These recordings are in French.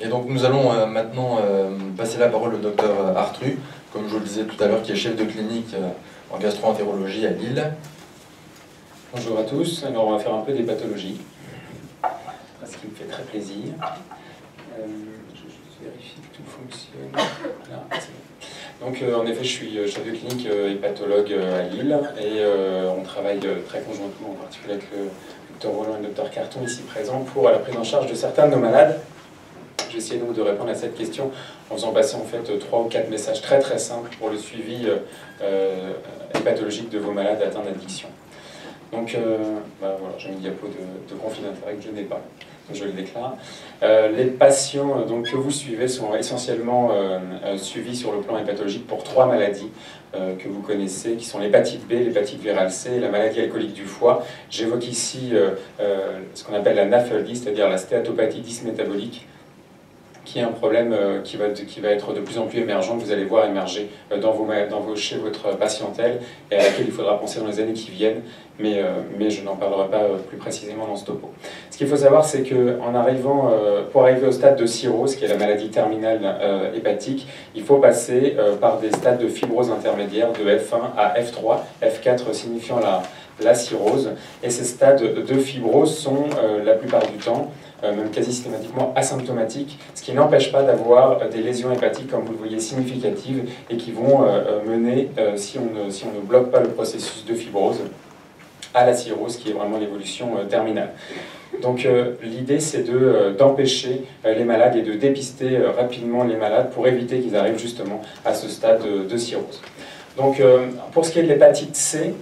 Et donc nous allons maintenant passer la parole au docteur Artru, comme je vous le disais tout à l'heure, qui est chef de clinique en gastro-entérologie à Lille. Bonjour à tous, alors on va faire un peu des pathologies, ce qui me fait très plaisir. Je juste vérifie que tout fonctionne. Là, c'est bon. Donc en effet, je suis chef de clinique hépatologue à Lille et on travaille très conjointement, en particulier avec le docteur Roland et le docteur Carton ici présents pour la prise en charge de certains de nos malades. J'ai essayé donc de répondre à cette question en faisant passer en fait 3 ou 4 messages très très simples pour le suivi hépatologique de vos malades atteints d'addiction. Donc voilà, j'ai une diapo de conflit d'intérêt que je n'ai pas, donc je le déclare. Les patients donc, que vous suivez sont essentiellement suivis sur le plan hépatologique pour 3 maladies que vous connaissez, qui sont l'hépatite B, l'hépatite virale C et la maladie alcoolique du foie. J'évoque ici ce qu'on appelle la NAFLD, c'est-à-dire la stéatopathie dysmétabolique, qui est un problème qui va être de plus en plus émergent, que vous allez voir émerger chez votre patientèle, et à laquelle il faudra penser dans les années qui viennent, mais je n'en parlerai pas plus précisément dans ce topo. Ce qu'il faut savoir, c'est que pour arriver au stade de cirrhose, qui est la maladie terminale hépatique, il faut passer par des stades de fibrose intermédiaire de F1 à F3, F4 signifiant la cirrhose, et ces stades de fibrose sont la plupart du temps même quasi systématiquement asymptomatiques, ce qui n'empêche pas d'avoir des lésions hépatiques, comme vous le voyez, significatives, et qui vont mener, si on ne bloque pas le processus de fibrose, à la cirrhose, qui est vraiment l'évolution terminale. Donc l'idée, c'est d'empêcher les malades et de dépister rapidement les malades pour éviter qu'ils arrivent justement à ce stade de cirrhose. Donc pour ce qui est de l'hépatite C,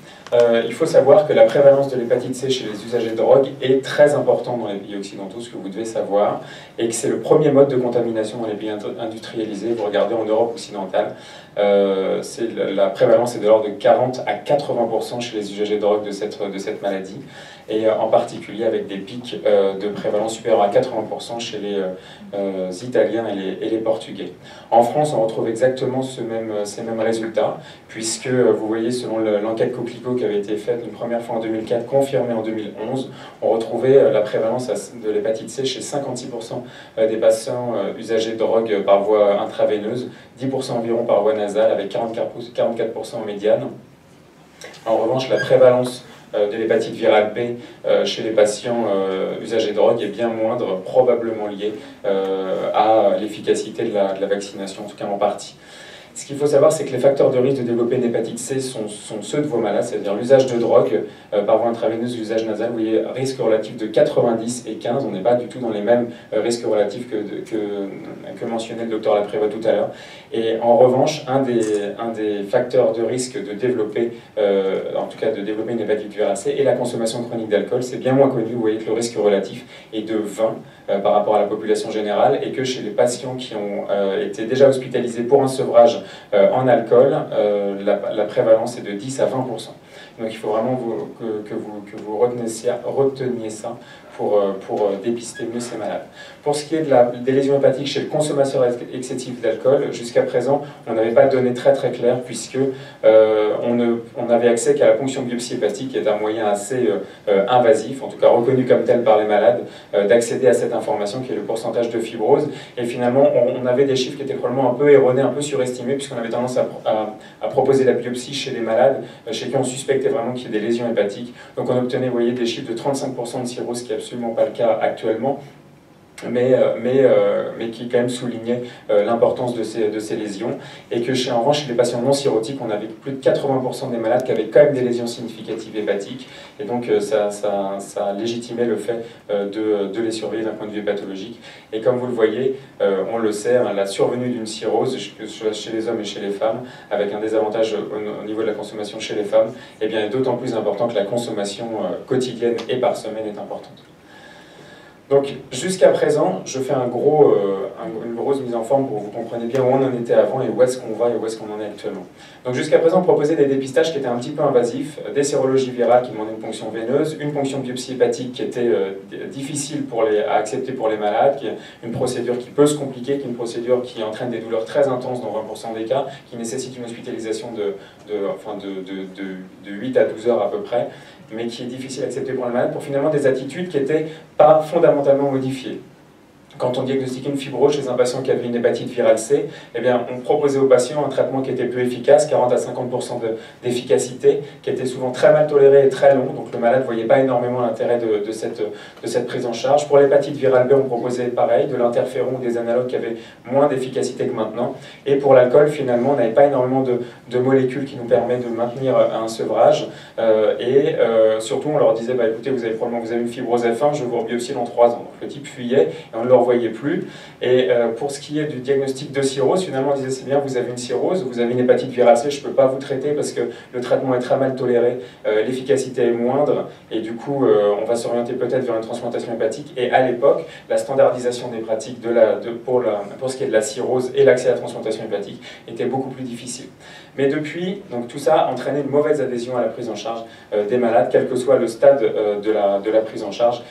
il faut savoir que la prévalence de l'hépatite C chez les usagers de drogue est très importante dans les pays occidentaux, ce que vous devez savoir, et que c'est le premier mode de contamination dans les pays industrialisés. Vous regardez en Europe occidentale, la prévalence est de l'ordre de 40 à 80% chez les usagers de drogue de cette maladie, et en particulier avec des pics de prévalence supérieurs à 80% chez les Italiens et les Portugais. En France, on retrouve exactement ces mêmes résultats, puisque vous voyez, selon l'enquête Coquelicot qui avait été faite une première fois en 2004, confirmée en 2011, on retrouvait la prévalence de l'hépatite C chez 56% des patients usagers de drogue par voie intraveineuse, 10% environ par voie nasale, avec 44% en médiane. En revanche, la prévalence de l'hépatite virale B chez les patients usagers de drogue est bien moindre, probablement liée à l'efficacité de la vaccination, en tout cas en partie. Ce qu'il faut savoir, c'est que les facteurs de risque de développer une hépatite C sont ceux de vos malades, c'est-à-dire l'usage de drogue par voie intraveineuse, l'usage nasal. Vous voyez, risque relatif de 90 et 15, on n'est pas du tout dans les mêmes risques relatifs que mentionnait le docteur Laprévost tout à l'heure. Et en revanche, un des facteurs de risque de développer, en tout cas de développer une hépatite virale C, est la consommation chronique d'alcool. C'est bien moins connu, vous voyez que le risque relatif est de 20 par rapport à la population générale, et que chez les patients qui ont été déjà hospitalisés pour un sevrage en alcool, la prévalence est de 10 à 20%. Donc il faut vraiment que vous reteniez ça pour dépister mieux ces malades. Pour ce qui est des lésions hépatiques chez le consommateur excessif d'alcool, jusqu'à présent, on n'avait pas de données très très claires, puisque on n'avait accès qu'à la ponction biopsie hépatique, qui est un moyen assez invasif, en tout cas reconnu comme tel par les malades, d'accéder à cette information qui est le pourcentage de fibrose. Et finalement, on avait des chiffres qui étaient probablement un peu erronés, un peu surestimés, puisqu'on avait tendance à proposer la biopsie chez des malades chez qui on suspectait vraiment qu'il y ait des lésions hépatiques. Donc on obtenait, vous voyez, des chiffres de 35% de cirrhose, qui n'est absolument pas le cas actuellement, mais qui quand même soulignait l'importance de ces lésions, et que en revanche, chez les patients non cirrhotiques, on avait plus de 80% des malades qui avaient quand même des lésions significatives hépatiques, et donc ça légitimait le fait de les surveiller d'un point de vue pathologique. Et comme vous le voyez, on le sait, hein, la survenue d'une cirrhose, que ce soit chez les hommes et chez les femmes, avec un désavantage au niveau de la consommation chez les femmes, eh bien, est d'autant plus important que la consommation quotidienne et par semaine est importante. Donc jusqu'à présent, je fais une grosse mise en forme pour que vous compreniez bien où on en était avant et où est-ce qu'on va et où est-ce qu'on en est actuellement. Donc jusqu'à présent, on proposait des dépistages qui étaient un petit peu invasifs, des sérologies virales qui demandaient une ponction veineuse, une ponction biopsie hépatique qui était difficile à accepter pour les malades, qui est une procédure qui peut se compliquer, qui est une procédure qui entraîne des douleurs très intenses dans 20% des cas, qui nécessite une hospitalisation de 8 à 12 heures à peu près, mais qui est difficile à accepter pour le malade, pour finalement des attitudes qui n'étaient pas fondamentalement modifiées. quand on diagnostiquait une fibrose chez un patient qui avait une hépatite virale C, eh bien, on proposait aux patients un traitement qui était peu efficace, 40 à 50% d'efficacité, qui était souvent très mal toléré et très long, donc le malade ne voyait pas énormément l'intérêt de cette prise en charge. Pour l'hépatite virale B, on proposait pareil, de l'interféron ou des analogues qui avaient moins d'efficacité que maintenant. Et pour l'alcool, finalement, on n'avait pas énormément de molécules qui nous permettent de maintenir un sevrage. Surtout, on leur disait, bah, écoutez, vous avez une fibrose F1, je vous rebiopsie dans 3 ans. Donc le type fuyait et on ne le revoyait plus. Et pour ce qui est du diagnostic de cirrhose, finalement, on disait, c'est bien, vous avez une cirrhose, vous avez une hépatite virale C, je ne peux pas vous traiter parce que le traitement est très mal toléré, l'efficacité est moindre, et du coup, on va s'orienter peut-être vers une transplantation hépatique. Et à l'époque, la standardisation des pratiques pour ce qui est de la cirrhose et l'accès à la transplantation hépatique était beaucoup plus difficile. Mais depuis, donc tout ça a entraîné une mauvaise adhésion à la prise en charge des malades, quel que soit le stade de la prise en charge.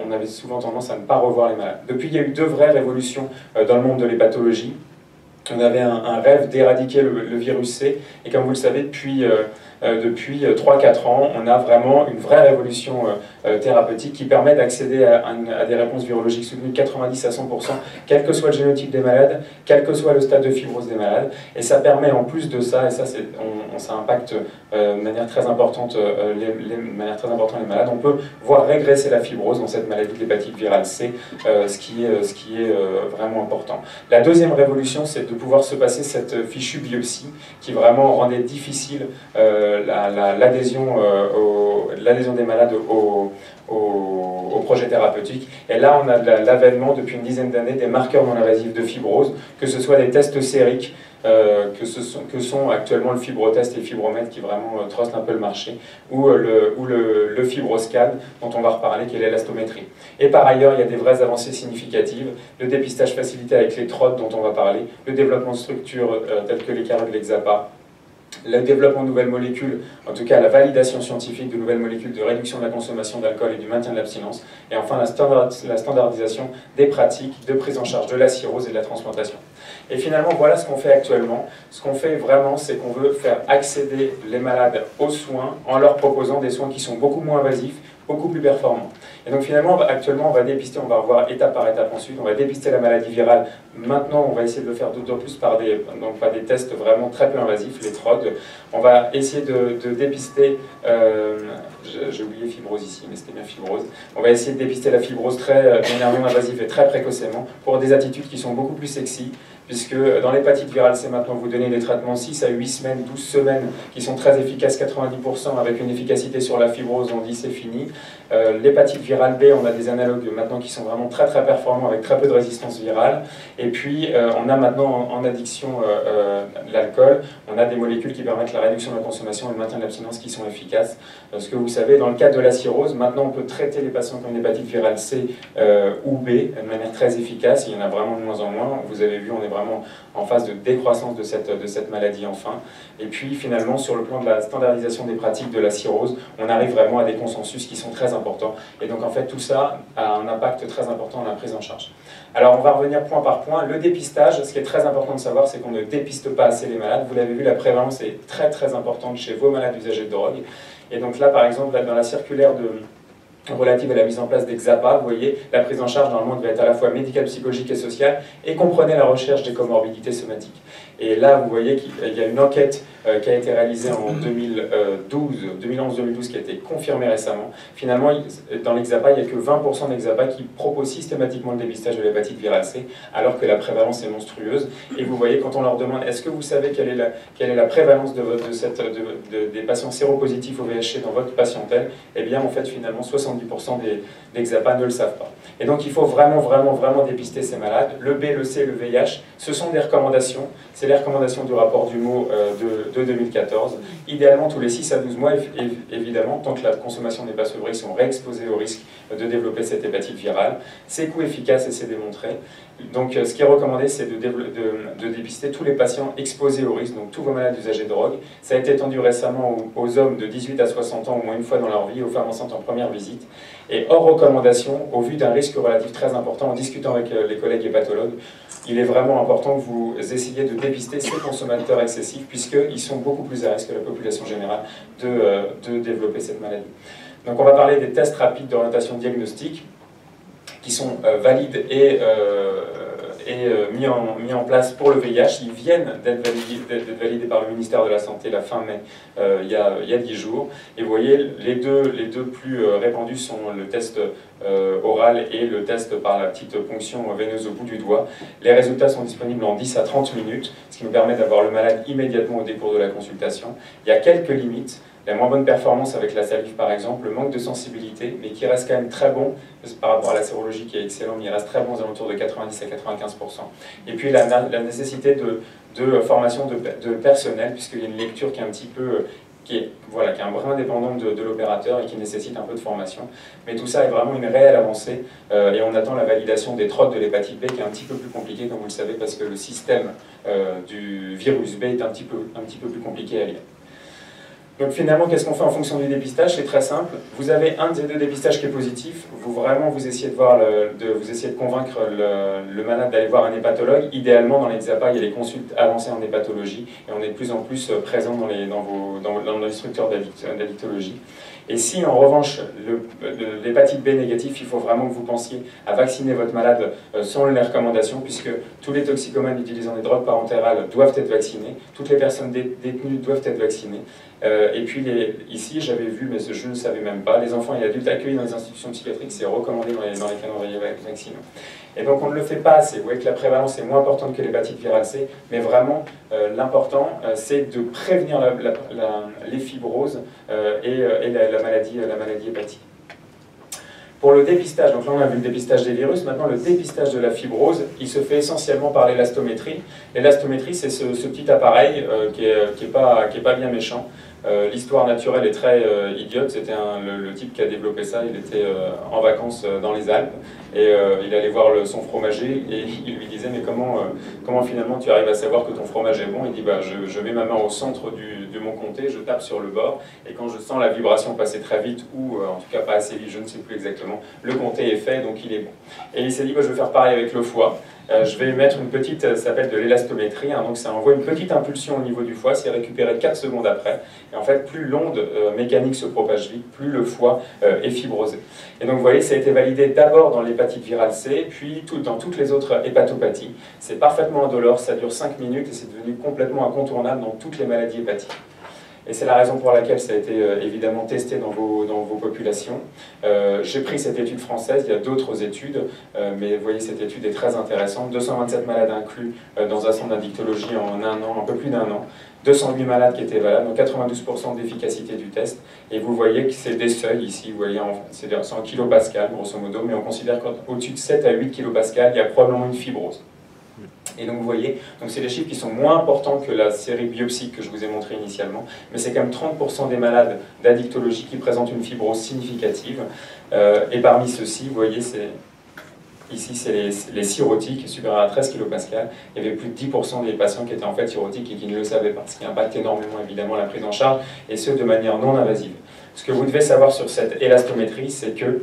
On avait souvent tendance à ne pas revoir les malades. Depuis, il y a eu 2 vraies révolutions dans le monde de l'hépatologie. On avait un rêve d'éradiquer le virus C, et comme vous le savez, depuis 3-4 ans, on a vraiment une vraie révolution thérapeutique qui permet d'accéder à des réponses virologiques soutenues de 90 à 100%, quel que soit le génotype des malades, quel que soit le stade de fibrose des malades. Et ça permet en plus de ça, et ça, ça impacte de manière très importante les malades, on peut voir régresser la fibrose dans cette maladie de l'hépatite virale C, ce qui est vraiment important. La deuxième révolution, c'est de pouvoir se passer cette fichue biopsie qui vraiment rendait difficile l'adhésion des malades au projet thérapeutique. Et là, on a l'avènement depuis une dizaine d'années des marqueurs non invasifs de fibrose, que ce soit des tests sériques, que sont actuellement le fibrotest et le fibromètre qui vraiment trustent un peu le marché, ou le fibroscan dont on va reparler, qui est l'élastométrie. Et par ailleurs, il y a des vraies avancées significatives, le dépistage facilité avec les TROD dont on va parler, le développement de structures telles que les carottes, les XAPA, le développement de nouvelles molécules, en tout cas la validation scientifique de nouvelles molécules de réduction de la consommation d'alcool et du maintien de l'abstinence, et enfin la standardisation des pratiques de prise en charge de la cirrhose et de la transplantation. Et finalement, voilà ce qu'on fait actuellement. Ce qu'on fait vraiment, c'est qu'on veut faire accéder les malades aux soins en leur proposant des soins qui sont beaucoup moins invasifs, beaucoup plus performants. Et donc finalement, actuellement, on va dépister, on va revoir étape par étape ensuite, on va dépister la maladie virale. Maintenant, on va essayer de le faire d'autant plus par des tests vraiment très peu invasifs, les TROD. On va essayer de dépister, j'ai oublié fibrose ici, mais c'était bien fibrose. On va essayer de dépister la fibrose de manière non invasive et très précocement pour des attitudes qui sont beaucoup plus sexy, puisque dans l'hépatite virale C, maintenant, vous donnez des traitements 6 à 8 semaines, 12 semaines, qui sont très efficaces, 90%, avec une efficacité sur la fibrose, on dit c'est fini. L'hépatite virale B, on a des analogues maintenant qui sont vraiment très très performants, avec très peu de résistance virale. Et puis, on a maintenant en addiction l'alcool, on a des molécules qui permettent la réduction de la consommation et le maintien de l'abstinence qui sont efficaces. Ce que vous savez, dans le cadre de la cirrhose, maintenant on peut traiter les patients qui ont une hépatite virale C ou B de manière très efficace. Il y en a vraiment de moins en moins. Vous avez vu, on est vraiment en phase de décroissance de cette maladie enfin. Et puis finalement, sur le plan de la standardisation des pratiques de la cirrhose, on arrive vraiment à des consensus qui sont très importants. Et donc en fait, tout ça a un impact très important dans la prise en charge. Alors on va revenir point par point. Le dépistage, ce qui est très important de savoir, c'est qu'on ne dépiste pas assez les malades. Vous l'avez vu, la prévalence est très très importante chez vos malades usagers de drogue. Et donc là, par exemple, dans la circulaire relative à la mise en place des XAPA, vous voyez, la prise en charge normalement devait être à la fois médicale, psychologique et sociale, et comprenait la recherche des comorbidités somatiques. Et là, vous voyez qu'il y a une enquête qui a été réalisée en 2011-2012, qui a été confirmée récemment. Finalement, dans les XAPA, il n'y a que 20% des XAPA qui proposent systématiquement le dépistage de l'hépatite virale C, alors que la prévalence est monstrueuse. Et vous voyez, quand on leur demande, est-ce que vous savez quelle est la prévalence des patients séropositifs au VHC dans votre patientèle, eh bien, en fait, finalement, 70% des XAPA ne le savent pas. Et donc, il faut vraiment dépister ces malades. Le B, le C, le VIH, ce sont des recommandations. C'est les recommandations du rapport Dumeau de 2014. Idéalement, tous les 6 à 12 mois, évidemment, tant que la consommation n'est pas sevrée, ils sont réexposés au risque de développer cette hépatite virale. C'est coût-efficace et c'est démontré. Donc, ce qui est recommandé, c'est de dépister tous les patients exposés au risque, donc tous vos malades usagers de drogue. Ça a été étendu récemment aux hommes de 18 à 60 ans, au moins une fois dans leur vie, aux femmes enceintes en première visite. Et hors recommandation, au vu d'un risque relatif très important, en discutant avec les collègues hépatologues, il est vraiment important que vous essayiez de dépister ces consommateurs excessifs, puisqu'ils sont beaucoup plus à risque que la population générale de développer cette maladie. Donc on va parler des tests rapides d'orientation diagnostique, qui sont valides et mis en place pour le VIH. Ils viennent d'être validés par le ministère de la Santé la fin mai, il y a 10 jours. Et vous voyez, les deux plus répandus sont le test oral et le test par la petite ponction veineuse au bout du doigt. Les résultats sont disponibles en 10 à 30 minutes, ce qui nous permet d'avoir le malade immédiatement au décours de la consultation. Il y a quelques limites. La moins bonne performance avec la salive par exemple, le manque de sensibilité, mais qui reste quand même très bon par rapport à la sérologie qui est excellent, mais il reste très bon aux alentours de 90 à 95%. Et puis la nécessité de formation de personnel, puisqu'il y a une lecture qui est un petit peu, qui est un brin indépendant de l'opérateur et qui nécessite un peu de formation. Mais tout ça est vraiment une réelle avancée et on attend la validation des TROD de l'hépatite B qui est un petit peu plus compliqué, comme vous le savez, parce que le système du virus B est un petit peu plus compliqué à lire. Donc finalement, qu'est-ce qu'on fait en fonction du dépistage? C'est très simple. Vous avez un des deux dépistages qui est positif. Vous essayez de convaincre le malade d'aller voir un hépatologue. Idéalement, dans les APA, il y a les consultes avancées en hépatologie et on est de plus en plus présent dans les structures d'addictologie. Et si en revanche l'hépatite B négatif, il faut vraiment que vous pensiez à vacciner votre malade sans les recommandations, puisque tous les toxicomanes utilisant des drogues parentérales doivent être vaccinés, toutes les personnes détenues doivent être vaccinées. Et puis ici, j'avais vu, mais je ne savais même pas, les enfants et adultes accueillis dans les institutions psychiatriques, c'est recommandé dans les calendriers vaccinaux. Et donc on ne le fait pas assez. Vous voyez que la prévalence est moins importante que l'hépatite virale C, mais l'important, c'est de prévenir les fibroses et la maladie hépatique. Pour le dépistage, donc là on a vu le dépistage des virus, maintenant le dépistage de la fibrose, il se fait essentiellement par l'élastométrie. L'élastométrie, c'est ce petit appareil qui est pas bien méchant. L'histoire naturelle est très idiote. C'était le type qui a développé ça. Il était en vacances dans les Alpes et il allait voir son fromager et il lui disait mais comment finalement tu arrives à savoir que ton fromage est bon? Il dit bah, je mets ma main au centre de mon comté, je tape sur le bord et quand je sens la vibration passer très vite ou en tout cas pas assez vite, je ne sais plus exactement, le comté est fait donc il est bon. Et il s'est dit bah, je vais faire pareil avec le foie. Je vais mettre une petite, ça s'appelle de l'élastométrie, hein, donc ça envoie une petite impulsion au niveau du foie, c'est récupéré 4 secondes après. Et en fait, plus l'onde mécanique se propage vite, plus le foie est fibrosé. Et donc vous voyez, ça a été validé d'abord dans l'hépatite virale C, puis dans toutes les autres hépatopathies. C'est parfaitement indolore, ça dure 5 minutes et c'est devenu complètement incontournable dans toutes les maladies hépatiques. Et c'est la raison pour laquelle ça a été évidemment testé dans vos populations. J'ai pris cette étude française, il y a d'autres études, mais vous voyez cette étude est très intéressante. 227 malades inclus dans un centre d'addictologie en un an, un peu plus d'un an. 208 malades qui étaient valables, donc 92% d'efficacité du test. Et vous voyez que c'est des seuils ici, vous voyez, c'est en kilopascal grosso modo, mais on considère qu'au-dessus de 7 à 8 kilopascal, il y a probablement une fibrose. Et donc vous voyez, c'est des chiffres qui sont moins importants que la série biopsie que je vous ai montrée initialement, mais c'est quand même 30% des malades d'addictologie qui présentent une fibrose significative. Et parmi ceux-ci, vous voyez, ici c'est les cirrhotiques supérieurs à 13 kPa. Il y avait plus de 10% des patients qui étaient en fait cirrhotiques et qui ne le savaient pas, ce qui impacte énormément évidemment la prise en charge, et ce de manière non invasive. Ce que vous devez savoir sur cette élastométrie, c'est que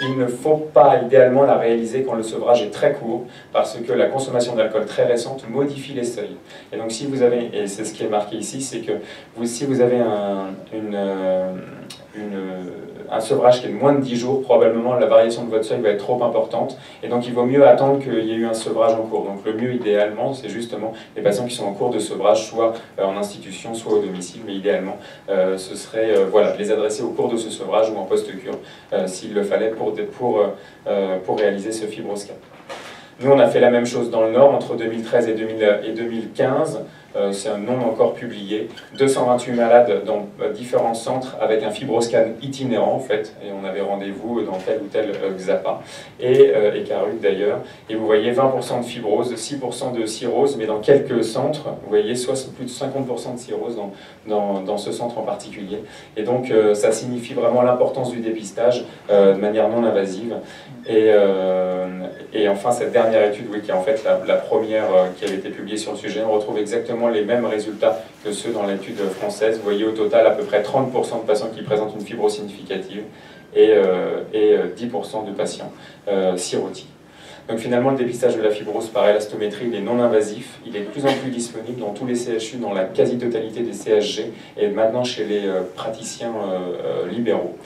il ne faut pas idéalement la réaliser quand le sevrage est très court, parce que la consommation d'alcool très récente modifie les seuils. Et donc si vous avez, et c'est ce qui est marqué ici, c'est que si vous avez un sevrage qui est de moins de 10 jours, probablement la variation de votre seuil va être trop importante, et donc il vaut mieux attendre qu'il y ait eu un sevrage en cours. Donc le mieux idéalement, c'est justement les patients qui sont en cours de sevrage, soit en institution, soit au domicile, mais idéalement, ce serait de les adresser au cours de ce sevrage ou en post-cure, s'il le fallait, pour réaliser ce fibroscan. Nous, on a fait la même chose dans le Nord, entre 2013 et 2015. C'est un nom encore publié. 228 malades dans différents centres avec un fibroscan itinérant, en fait. Et on avait rendez-vous dans tel ou tel XAPA, et Carud d'ailleurs. Et vous voyez 20% de fibrose, 6% de cirrhose, mais dans quelques centres, vous voyez plus de 50% de cirrhose dans ce centre en particulier. Et donc, ça signifie vraiment l'importance du dépistage de manière non invasive. Et enfin, cette dernière étude, oui, qui est en fait la première qui avait été publiée sur le sujet, on retrouve exactement les mêmes résultats que ceux dans l'étude française. Vous voyez au total à peu près 30% de patients qui présentent une fibrose significative et 10% de patients cirrhotiques. Donc finalement, le dépistage de la fibrose par élastométrie, il est non invasif, il est de plus en plus disponible dans tous les CHU, dans la quasi-totalité des CHG, et maintenant chez les praticiens libéraux.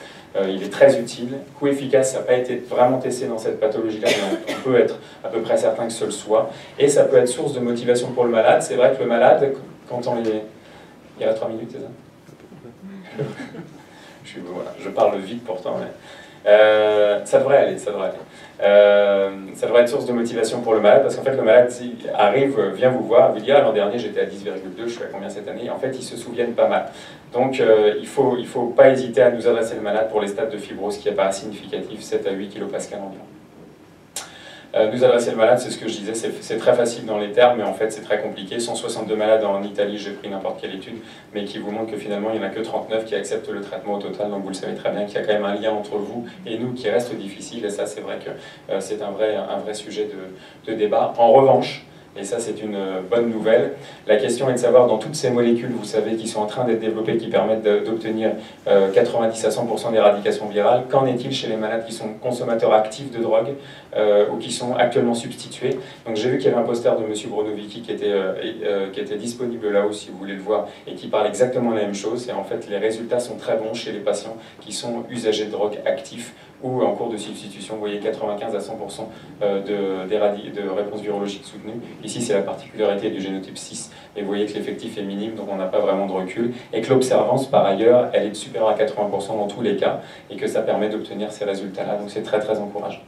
il est très utile. Coût efficace, ça n'a pas été vraiment testé dans cette pathologie-là, mais on peut être à peu près certain que ce le soit. Et ça peut être source de motivation pour le malade. C'est vrai que le malade, quand on est... Il reste 3 minutes, c'est ça? Voilà, je parle vite pourtant, mais... ça devrait aller, ça devrait aller. Ça devrait être source de motivation pour le malade, parce qu'en fait le malade arrive, vient vous voir, vous dit « Ah, l'an dernier j'étais à 10,2, je suis à combien cette année ?» Et en fait ils se souviennent pas mal. Donc il faut pas hésiter à nous adresser le malade pour les stades de fibrose qui apparaissent significatifs, 7 à 8 kPa environ. Nous adresser le malade, c'est ce que je disais, c'est très facile dans les termes, mais en fait c'est très compliqué. 162 malades en Italie, j'ai pris n'importe quelle étude, mais qui vous montre que finalement il n'y en a que 39 qui acceptent le traitement au total, donc vous le savez très bien qu'il y a quand même un lien entre vous et nous qui reste difficile, et ça c'est vrai que c'est un vrai sujet de débat. En revanche, et ça c'est une bonne nouvelle, la question est de savoir dans toutes ces molécules, vous savez, qui sont en train d'être développées, qui permettent d'obtenir 90 à 100% d'éradication virale, qu'en est-il chez les malades qui sont consommateurs actifs de drogue ou qui sont actuellement substitués? Donc j'ai vu qu'il y avait un poster de M. Bronovicki qui était disponible là-haut si vous voulez le voir, et qui parle exactement la même chose, et en fait les résultats sont très bons chez les patients qui sont usagers de drogue actifs ou en cours de substitution. Vous voyez 95 à 100% de réponse virologique soutenue. Ici, c'est la particularité du génotype 6, et vous voyez que l'effectif est minime, donc on n'a pas vraiment de recul, et que l'observance, par ailleurs, elle est supérieure à 80% dans tous les cas, et que ça permet d'obtenir ces résultats-là, donc c'est très très encourageant.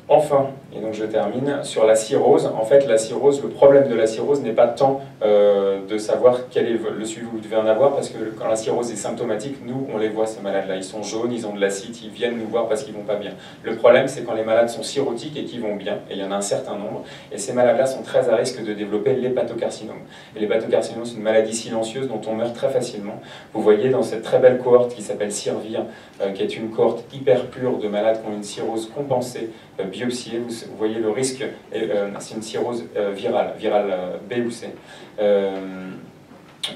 Enfin, et donc je termine, sur la cirrhose. En fait, la cirrhose, le problème de la cirrhose n'est pas tant de savoir quel est le suivi que vous devez en avoir, parce que quand la cirrhose est symptomatique, nous, on les voit, ces malades-là. Ils sont jaunes, ils ont de l'acide, ils viennent nous voir parce qu'ils vont pas bien. Le problème, c'est quand les malades sont cirrhotiques et qu'ils vont bien, et il y en a un certain nombre, et ces malades-là sont très à risque de développer l'hépatocarcinome. Et l'hépatocarcinome, c'est une maladie silencieuse dont on meurt très facilement. Vous voyez dans cette très belle cohorte qui s'appelle CIRVIR, qui est une cohorte hyper pure de malades qui ont une cirrhose compensée, biopsiée, vous voyez le risque, c'est une cirrhose virale B ou C.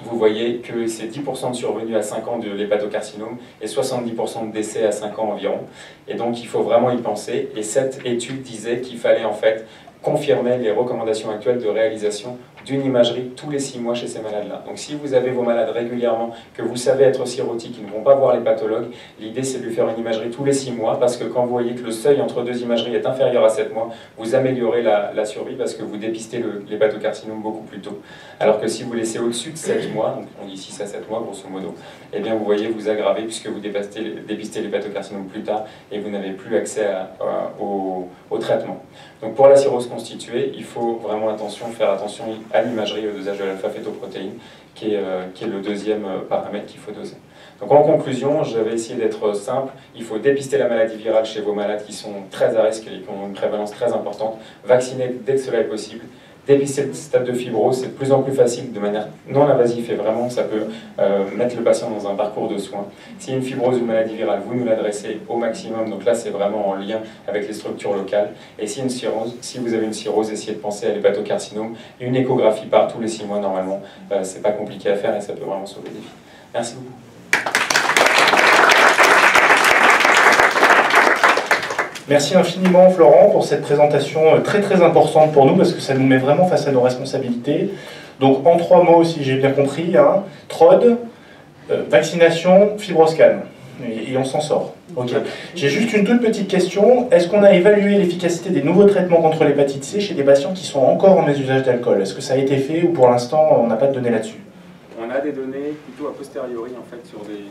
Vous voyez que c'est 10% de survenue à 5 ans de l'hépatocarcinome et 70% de décès à 5 ans environ. Et donc il faut vraiment y penser. Et cette étude disait qu'il fallait en fait confirmer les recommandations actuelles de réalisation d'une imagerie tous les 6 mois chez ces malades-là. Donc si vous avez vos malades régulièrement, que vous savez être cirrhotiques, ils ne vont pas voir les pathologues, l'idée c'est de lui faire une imagerie tous les 6 mois, parce que quand vous voyez que le seuil entre 2 imageries est inférieur à 7 mois, vous améliorez la survie parce que vous dépistez l'hépatocarcinome beaucoup plus tôt. Alors que si vous laissez au-dessus de 7 mois, donc on dit 6 à 7 mois grosso modo, eh bien vous voyez vous aggravez puisque vous dépistez l'hépatocarcinome plus tard et vous n'avez plus accès au traitement. Donc pour la cirrhose constituée, il faut vraiment faire attention à l'imagerie, au dosage de l'alpha-fétoprotéine, qui est le deuxième paramètre qu'il faut doser. Donc en conclusion, je vais essayer d'être simple. Il faut dépister la maladie virale chez vos malades qui sont très à risque et qui ont une prévalence très importante, vacciner dès que cela est possible, dépister le stade de fibrose, c'est de plus en plus facile de manière non invasive et vraiment ça peut mettre le patient dans un parcours de soins. S'il y a une fibrose ou une maladie virale, vous nous l'adressez au maximum, donc là c'est vraiment en lien avec les structures locales. Et si vous avez une cirrhose, essayez de penser à l'hépatocarcinome. Une échographie par tous les 6 mois normalement, c'est pas compliqué à faire et ça peut vraiment sauver des vies. Merci beaucoup. Merci infiniment Florent pour cette présentation très très importante pour nous parce que ça nous met vraiment face à nos responsabilités. Donc en 3 mots si j'ai bien compris, hein, TROD, vaccination, fibrose calme. Et on s'en sort. Okay. J'ai juste une toute petite question. Est-ce qu'on a évalué l'efficacité des nouveaux traitements contre l'hépatite C chez des patients qui sont encore en mésusage d'alcool? Est-ce que ça a été fait ou pour l'instant on n'a pas de données là-dessus? On a des données plutôt a posteriori en fait sur des...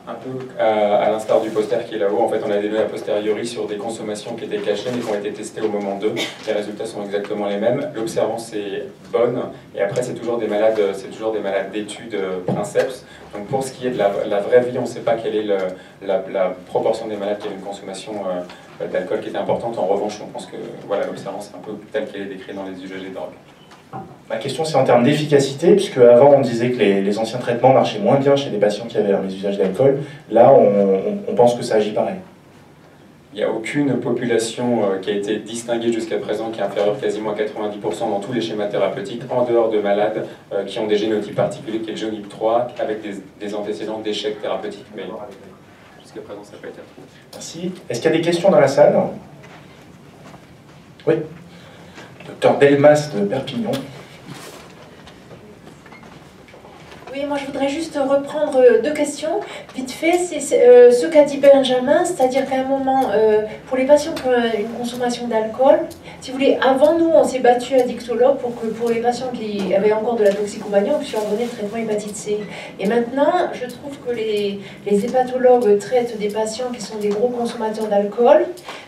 Un peu à l'instar du poster qui est là-haut, en fait on a des données a posteriori sur des consommations qui étaient cachées mais qui ont été testées au moment 2. Les résultats sont exactement les mêmes. L'observance est bonne et après c'est toujours des malades d'études Princeps. Donc pour ce qui est de la vraie vie, on ne sait pas quelle est la proportion des malades qui avaient une consommation d'alcool qui était importante. En revanche, on pense que voilà, l'observance est un peu telle qu'elle est décrite dans les usagers de drogue. Ma question c'est en termes d'efficacité, puisque avant on disait que les anciens traitements marchaient moins bien chez les patients qui avaient un mésusage d'alcool. Là on pense que ça agit pareil. Il n'y a aucune population qui a été distinguée jusqu'à présent qui est inférieure quasiment à 90% dans tous les schémas thérapeutiques, en dehors de malades qui ont des génotypes particuliers, qui est le génotype 3, avec des antécédents d'échecs thérapeutiques. Mais jusqu'à présent ça n'a pas été retrouvé. Merci. Est-ce qu'il y a des questions dans la salle? Oui. Docteur Delmas de Perpignan. Oui, moi je voudrais juste reprendre deux questions. Vite fait, c'est ce qu'a dit Benjamin, c'est-à-dire qu'à un moment, pour les patients qui ont une consommation d'alcool, si vous voulez, avant nous, on s'est battu addictologue pour que pour les patients qui avaient encore de la toxicomanie, on puisse leur donner le traitement hépatite C. Et maintenant, je trouve que les hépatologues traitent des patients qui sont des gros consommateurs d'alcool.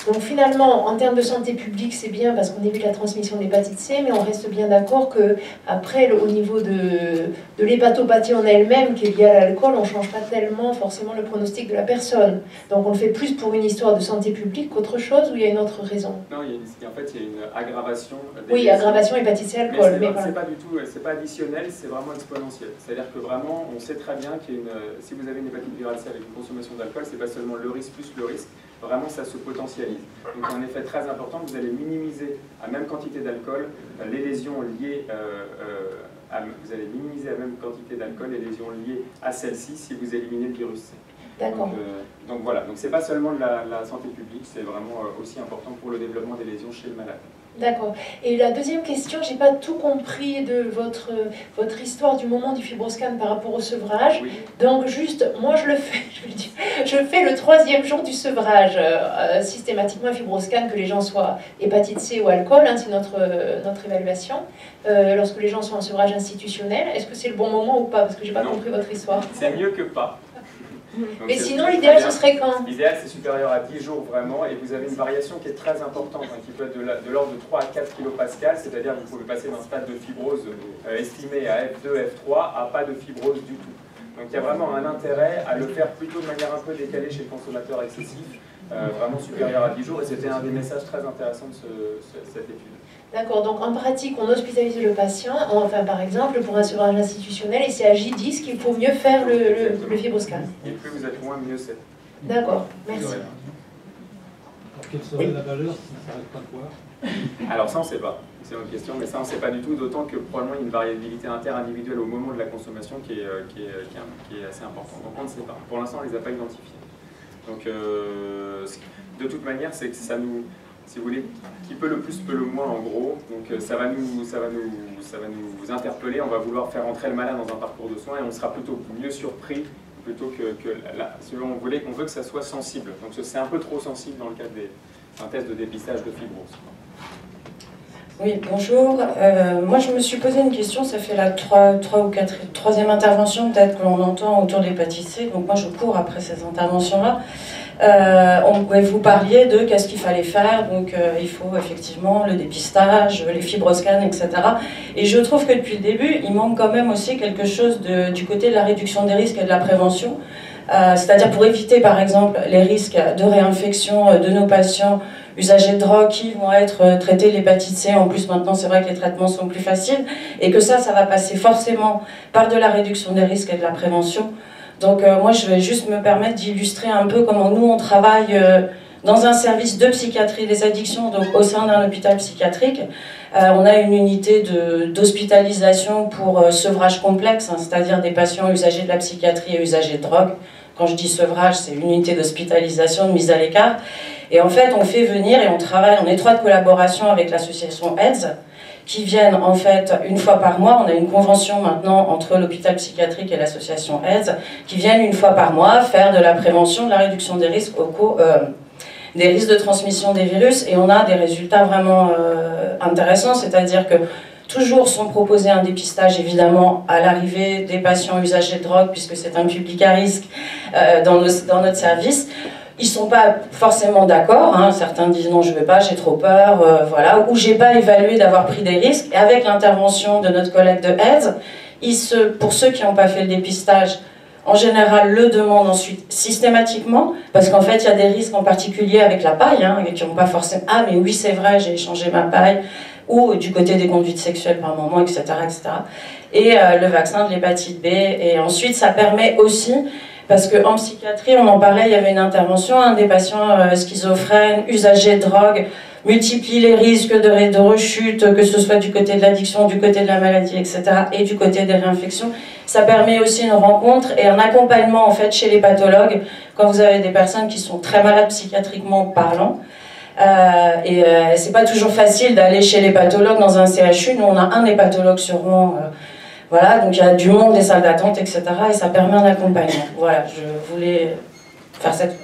Donc finalement, en termes de santé publique, c'est bien parce qu'on évite la transmission d'hépatite C, mais on reste bien d'accord qu'après, au niveau de l'hépatopathie en elle-même, qui est liée à l'alcool, on ne change pas tellement forcément le pronostic de la personne. Donc on le fait plus pour une histoire de santé publique qu'autre chose, ou il y a une autre raison? Non, en fait, il y a une aggravation. Oui, aggravation hépatite C, alcool. Mais c'est pas du tout, c'est pas additionnel, c'est vraiment exponentiel. C'est-à-dire que vraiment, on sait très bien qu'il y a si vous avez une hépatite virale C avec une consommation d'alcool, c'est pas seulement le risque plus le risque, vraiment ça se potentialise. Donc un effet très important, vous allez minimiser à même quantité d'alcool les lésions liées vous allez minimiser à même quantité d'alcool les lésions liées à celle-ci si vous éliminez le virus C. D'accord. Donc voilà, donc c'est pas seulement de la santé publique, c'est vraiment aussi important pour le développement des lésions chez le malade. D'accord. Et la deuxième question, j'ai pas tout compris de votre histoire du moment du fibroscan par rapport au sevrage. Oui. Donc juste, moi je le fais, je fais le 3e jour du sevrage, systématiquement fibroscan, que les gens soient hépatite C ou alcool, hein, c'est notre évaluation, lorsque les gens sont en sevrage institutionnel. Est-ce que c'est le bon moment ou pas? Parce que j'ai pas compris votre histoire. C'est mieux que pas. Donc mais sinon, l'idéal, ce serait quand? L'idéal, c'est supérieur à 10 jours vraiment, et vous avez une variation qui est très importante, hein, qui peut être de l'ordre de 3 à 4 kPa, c'est-à-dire que vous pouvez passer d'un stade de fibrose estimé à F2, F3, à pas de fibrose du tout. Donc il y a vraiment un intérêt à le faire plutôt de manière un peu décalée chez le consommateur excessif, vraiment supérieur à 10 jours, et c'était un des messages très intéressants de cette étude. D'accord, donc en pratique, on hospitalise le patient, enfin par exemple pour un sevrage institutionnel, et c'est à J10 qu'il faut mieux faire le fibroscan. Et plus vous êtes loin, mieux c'est. D'accord, merci. Alors, quelle serait la valeur si ça ne s'arrête pas de boire? Alors ça, on ne sait pas. C'est une autre question, mais ça, on ne sait pas du tout, d'autant que probablement il y a une variabilité interindividuelle au moment de la consommation qui est assez importante. Donc on ne sait pas. Pour l'instant, on ne les a pas identifiés. Donc de toute manière, c'est que ça nous... Si vous voulez, qui peut le plus, peut le moins en gros. Donc ça va nous interpeller, on va vouloir faire entrer le malade dans un parcours de soins et on sera plutôt mieux surpris plutôt que on veut que ça soit sensible. Donc c'est un peu trop sensible dans le cadre d'un test de dépistage de fibrose. Oui, bonjour. Moi, je me suis posé une question, ça fait la troisième intervention peut-être que l'on entend autour de l'hépatite C, donc moi je cours après ces interventions-là. Vous parliez de qu'est-ce qu'il fallait faire, donc il faut effectivement le dépistage, les fibroscans, etc. Et je trouve que depuis le début, il manque quand même aussi quelque chose du côté de la réduction des risques et de la prévention, c'est-à-dire pour éviter par exemple les risques de réinfection de nos patients usagers de drogue qui vont être traités l'hépatite C. En plus maintenant c'est vrai que les traitements sont plus faciles et que ça va passer forcément par de la réduction des risques et de la prévention. Donc moi je vais juste me permettre d'illustrer un peu comment nous on travaille dans un service de psychiatrie des addictions, donc au sein d'un hôpital psychiatrique. On a une unité d'hospitalisation pour sevrage complexe, hein, c'est-à-dire des patients usagers de la psychiatrie et usagers de drogue. Quand je dis sevrage, c'est une unité d'hospitalisation, de mise à l'écart. Et en fait, on fait venir et on travaille en étroite collaboration avec l'association AIDS, qui viennent en fait une fois par mois. On a une convention maintenant entre l'hôpital psychiatrique et l'association AIDS, qui viennent une fois par mois faire de la prévention, de la réduction des risques des risques de transmission des virus, et on a des résultats vraiment intéressants, c'est-à-dire que toujours sont proposés un dépistage évidemment à l'arrivée des patients usagers de drogue, puisque c'est un public à risque dans notre service. Ils ne sont pas forcément d'accord, hein. Certains disent non je ne veux pas, j'ai trop peur, voilà, ou j'ai pas évalué d'avoir pris des risques. Et avec l'intervention de notre collègue de AIDS, pour ceux qui n'ont pas fait le dépistage, en général le demandent ensuite systématiquement, parce qu'en fait il y a des risques en particulier avec la paille, hein, et qui n'ont pas forcément « Ah mais oui c'est vrai, j'ai échangé ma paille », ou du côté des conduites sexuelles par moment, etc. etc. Et le vaccin de l'hépatite B. Et ensuite ça permet aussi... Parce qu'en psychiatrie, on en parlait, il y avait une intervention, un des patients schizophrènes, usagers de drogue, multiplie les risques de rechute, que ce soit du côté de l'addiction, du côté de la maladie, etc., et du côté des réinfections. Ça permet aussi une rencontre et un accompagnement en fait chez les pathologues, quand vous avez des personnes qui sont très malades psychiatriquement parlant. C'est pas toujours facile d'aller chez les pathologues dans un CHU. Nous, on a un hépatologue sur Rouen Voilà, donc il y a du monde, des salles d'attente, etc. Et ça permet un accompagnement. Voilà, je voulais faire cette...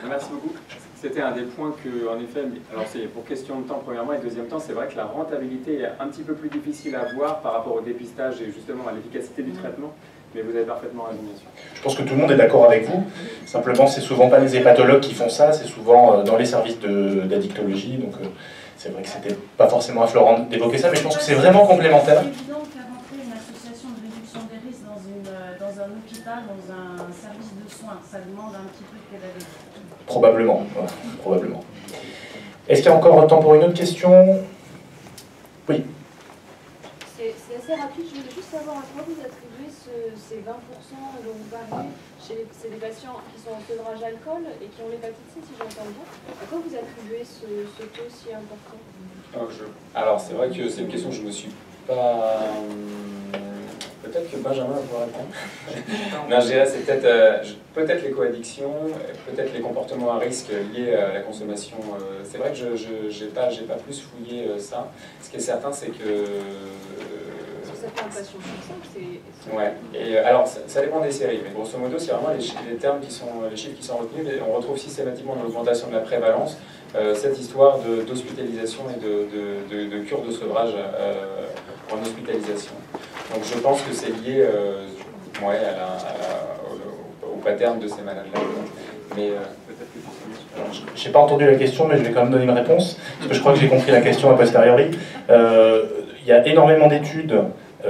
Merci beaucoup. C'était un des points que, en effet, alors c'est pour question de temps premièrement, et deuxième temps, c'est vrai que la rentabilité est un petit peu plus difficile à voir par rapport au dépistage et justement à l'efficacité du traitement, mais vous avez parfaitement raison, bien sûr. Je pense que tout le monde est d'accord avec vous. Simplement, c'est souvent pas les hépatologues qui font ça, c'est souvent dans les services d'addictologie. Donc c'est vrai que c'était pas forcément à Florent d'évoquer ça, mais je pense que c'est vraiment complémentaire. C'est évident de faire entrer une association de réduction des risques dans un hôpital, dans un service de soins. Ça demande un petit peu de pédagogie. Probablement, voilà, probablement. Est-ce qu'il y a encore le temps pour une autre question? Oui. C'est assez rapide, je voulais juste savoir à quoi vous attribuez ces 20% dont vous parlez. C'est des patients qui sont en sevrage alcool et qui ont l'hépatite C, si j'entends bien. À quoi vous attribuez ce taux si important? Alors c'est vrai que c'est une question que je ne me suis pas... Peut-être que Benjamin va pouvoir répondre. Non, je dirais c'est peut-être les coaddictions, peut-être les comportements à risque liés à la consommation. C'est vrai que je n'ai pas plus fouillé ça. Ce qui est certain, c'est que... Ça fait un patient sur 5, Ouais, et alors ça dépend des séries, mais grosso modo, c'est vraiment les chiffres qui sont retenus, mais on retrouve systématiquement dans l'augmentation de la prévalence cette histoire d'hospitalisation et de cure de sevrage en hospitalisation. Donc je pense que c'est lié au pattern de ces malades-là. Mais peut-être que je n'ai pas entendu la question, mais je vais quand même donner une réponse, parce que je crois que j'ai compris la question a posteriori. Il y a énormément d'études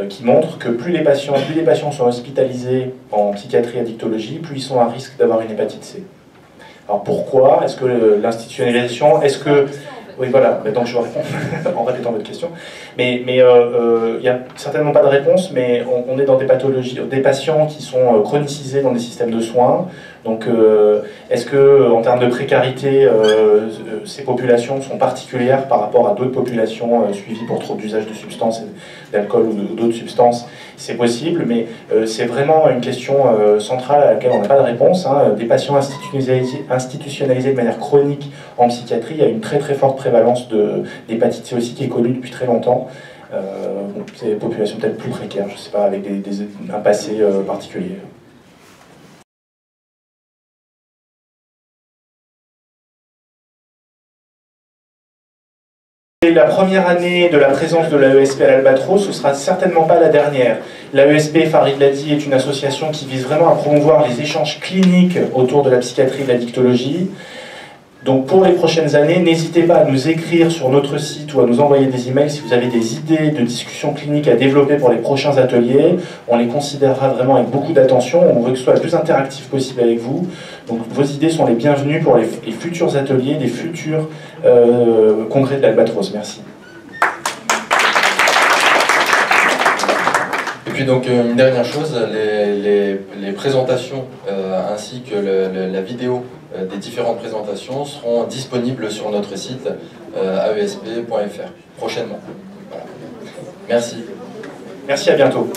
qui montrent que plus les patients sont hospitalisés en psychiatrie addictologie, plus ils sont à risque d'avoir une hépatite C. Alors pourquoi? Est-ce que l'institutionnalisation, est-ce que... Oui, voilà, donc je vais répondre en répétant votre question. Mais il n'y a certainement pas de réponse, mais on est dans des pathologies, des patients qui sont chronicisés dans des systèmes de soins. Donc, est-ce que, en termes de précarité, ces populations sont particulières par rapport à d'autres populations suivies pour trop d'usage de substances, d'alcool ou d'autres substances? C'est possible, mais c'est vraiment une question centrale à laquelle on n'a pas de réponse. Hein. Des patients institutionnalisés de manière chronique en psychiatrie, il y a une très très forte prévalence d'hépatite C aussi qui est connue depuis très longtemps. C'est des populations peut-être plus précaires, je ne sais pas, avec un passé particulier. La première année de la présence de l'AESP à l'Albatros, ce ne sera certainement pas la dernière. L'AESP, Farid l'a dit, est une association qui vise vraiment à promouvoir les échanges cliniques autour de la psychiatrie et de l'addictologie. Donc pour les prochaines années, n'hésitez pas à nous écrire sur notre site ou à nous envoyer des emails si vous avez des idées de discussions cliniques à développer pour les prochains ateliers. On les considérera vraiment avec beaucoup d'attention. On veut que ce soit le plus interactif possible avec vous. Donc vos idées sont les bienvenues pour les futurs ateliers, les futurs congrès de l'Albatros. Merci. Et puis donc une dernière chose, les présentations ainsi que la vidéo des différentes présentations seront disponibles sur notre site aesp.fr prochainement. Voilà. Merci. Merci, à bientôt.